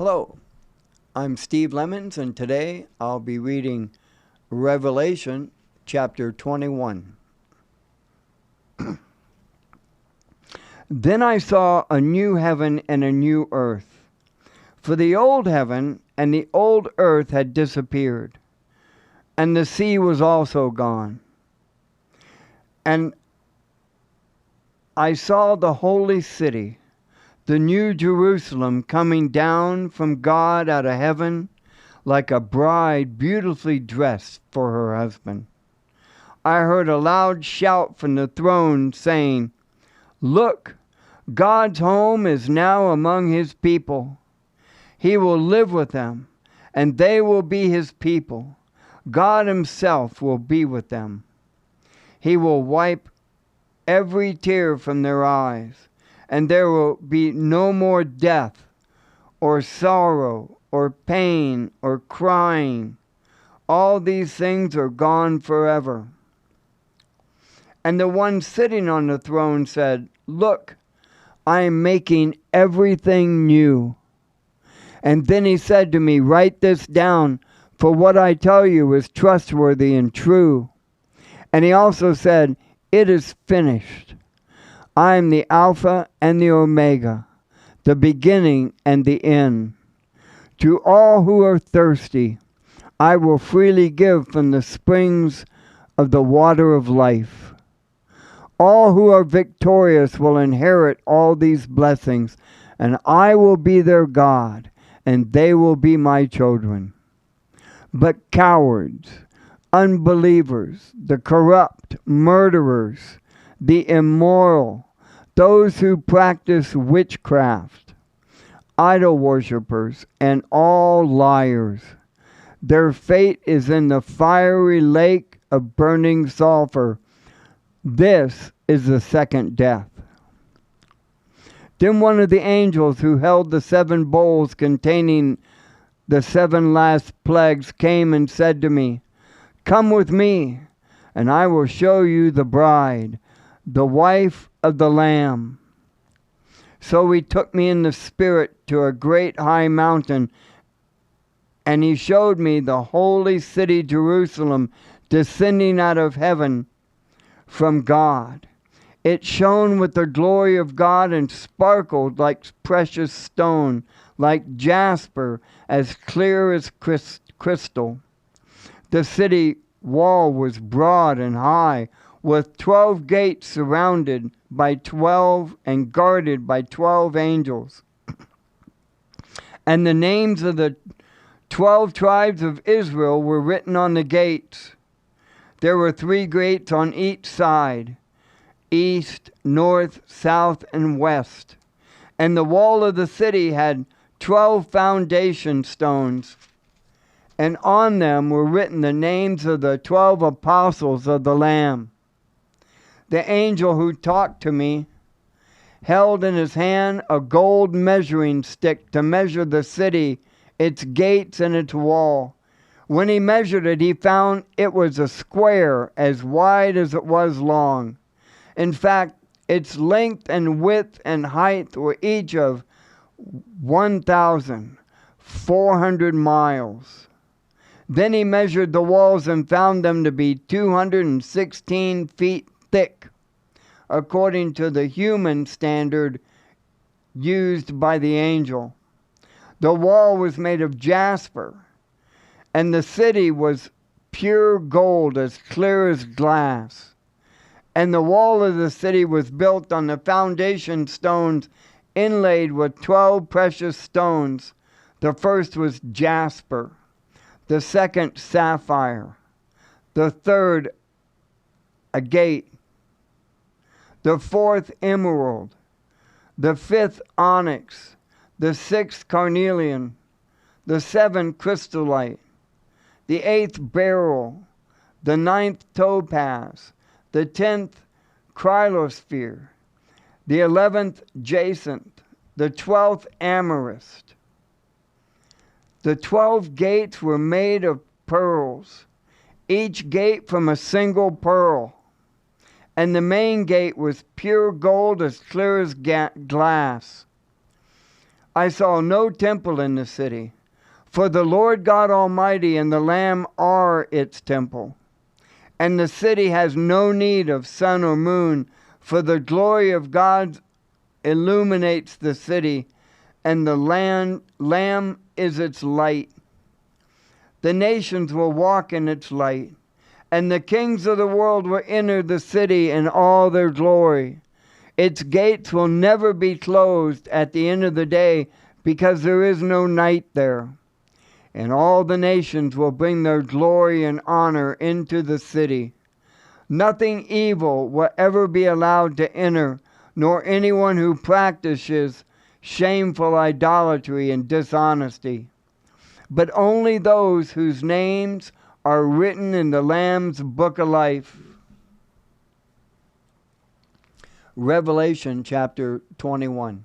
Hello, I'm Steve Lemons, and today I'll be reading Revelation chapter 21. Then I saw a new heaven and a new earth, for the old heaven and the old earth had disappeared, and the sea was also gone. And I saw the holy city, the new Jerusalem, coming down from God out of heaven like a bride beautifully dressed for her husband. I heard a loud shout from the throne saying, "Look, God's home is now among his people. He will live with them, and they will be his people. God himself will be with them. He will wipe every tear from their eyes, and there will be no more death, or sorrow, or pain, or crying. All these things are gone forever." And the one sitting on the throne said, "Look, I am making everything new." And then he said to me, "Write this down, for what I tell you is trustworthy and true." And he also said, "It is finished. I am the Alpha and the Omega, the beginning and the end. To all who are thirsty, I will freely give from the springs of the water of life. All who are victorious will inherit all these blessings, and I will be their God, and they will be my children. But cowards, unbelievers, the corrupt, murderers, the immoral, those who practice witchcraft, idol worshippers, and all liars, their fate is in the fiery lake of burning sulfur. This is the second death." Then one of the angels who held the 7 bowls containing the 7 last plagues came and said to me, "Come with me, and I will show you the bride, the wife of the Lamb." So he took me in the spirit to a great high mountain, and he showed me the holy city Jerusalem descending out of heaven from God. It shone with the glory of God and sparkled like precious stone, like jasper, as clear as crystal. The city wall was broad and high, with 12 gates surrounded by 12 and guarded by 12 angels. And the names of the 12 tribes of Israel were written on the gates. There were 3 gates on each side, east, north, south, and west. And the wall of the city had 12 foundation stones, and on them were written the names of the 12 apostles of the Lamb. The angel who talked to me held in his hand a gold measuring stick to measure the city, its gates, and its wall. When he measured it, he found it was a square as wide as it was long. In fact, its length and width and height were each of 1,400 miles. Then he measured the walls and found them to be 216 feet thick, according to the human standard used by the angel. The wall was made of jasper, and the city was pure gold as clear as glass. And the wall of the city was built on the foundation stones inlaid with 12 precious stones. The first was jasper, the second sapphire, the third agate, the fourth emerald, the fifth onyx, the sixth carnelian, the seventh chrysolite, the 8th beryl, the 9th topaz, the 10th chrysosphere, the 11th jacinth, the 12th amethyst. The 12 gates were made of pearls, each gate from a single pearl. And the main gate was pure gold as clear as glass. I saw no temple in the city, for the Lord God Almighty and the Lamb are its temple. And the city has no need of sun or moon, for the glory of God illuminates the city, and the Lamb is its light. The nations will walk in its light, and the kings of the world will enter the city in all their glory. Its gates will never be closed at the end of the day, because there is no night there. And all the nations will bring their glory and honor into the city. Nothing evil will ever be allowed to enter, nor anyone who practices shameful idolatry and dishonesty, but only those whose names are written in the Lamb's book of life. Revelation chapter 21.